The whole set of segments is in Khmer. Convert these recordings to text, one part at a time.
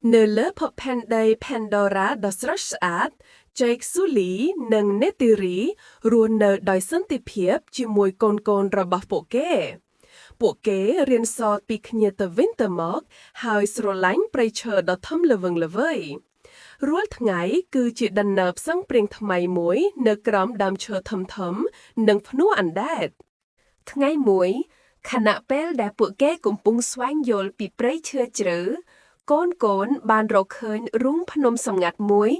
នៅលើភពផែនដី Pandora ដ៏ស្រស់ស្អាត Jake Sully និង Neytiri រស់នៅដោយសន្តិភាពជាមួយកូនៗរបស់ពួកគេពួកគេរៀនសូត្រពីគ្នាទៅវិញទៅមកហើយស្រឡាញ់ព្រៃឈើដ៏ធំល្វឹងល្វើយរាល់ថ្ងៃគឺជាដំណើរផ្សងព្រេងថ្មីមួយនៅក្រោមដើមឈើធំៗនិងភ្នួរអណ្ដែតថ្ងៃមួយខណៈពេលដែលពួកគេកំពុងស្វែងយល់ពីព្រៃឈើជ្រៅកូនបានរកឃើញរូងភ្នំសម្ងាត់មួយ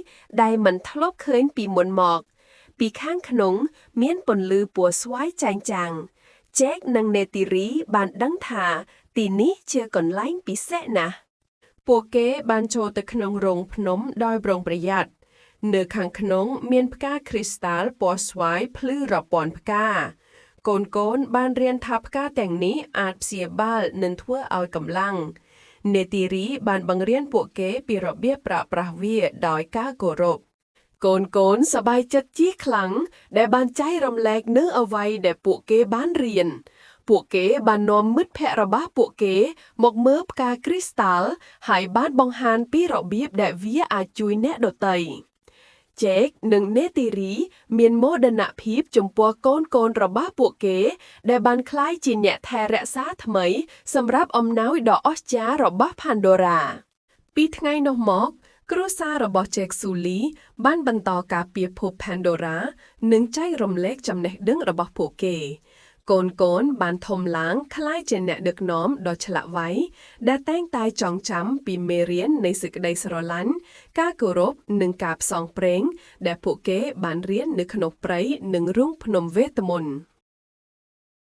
ដែលមិនធ្លាប់ឃើញពីមុនមកពីខាងក្នុងមានពន្លឺពណ៌ស្វាយចែងចាំងJake និង Neytiri បានដឹងថាទីនេះជាកន្លែងពិសេសណាស់ពួកគេបានចូលទៅក្នុងរោងភ្នំដោយប្រុងប្រយ័ត្ននៅខាងក្នុងមានផ្កាគ្រីស្តាល់ពណ៌ស្វាយភ្លឺរាប់ពាន់ផ្កាកូនបានរៀនថាផ្កាទាំងនេះអាចព្យាបាលនិងធ្វើឲ្យកម្លាំងNeytiri បានបង្រៀនពួកគេពីរបៀបប្រើប្រាស់វាដោយការគោរពកូនសប្បាយចិត្តជាខ្លាំងដែលបានចែករំលែកនូវអ្វីដែលពួកគេបានរៀនពួកគេបាននាំមិត្តភ័ក្តិរបស់ពួកគេមកមើលផ្កាគ្រីស្តាល់ហើយបានបង្ហាញពីរបៀបដែលវាអាចជួយអ្នកដទៃJake និង Neytiri មានមោទនភាពចំពោះកូនរបស់ពួកគេដែលបានក្លាយជាអ្នកថែរក្សាថ្មីសម្រាប់អំណោយដ៏អស្ចារ្យរបស់ Pandora ពីថ្ងៃនោះមកគ្រួសាររបស់ Jake Sully បានបន្តការពារភព Pandora និងចែករំលែកចំណេះដឹងរបស់ពួកគេកូនបានធំឡើងក្លាយជាអ្នកដឹកនាំដ៏ឆ្លាតវៃដែលតែងតែចងចាំពីមេរៀននៃសេចក្តីស្រឡាញ់ការគោរពនិងការផ្សងព្រេងដែលពួកគេបានរៀននៅក្នុងព្រៃនិងរូងភ្នំវេទមន្ត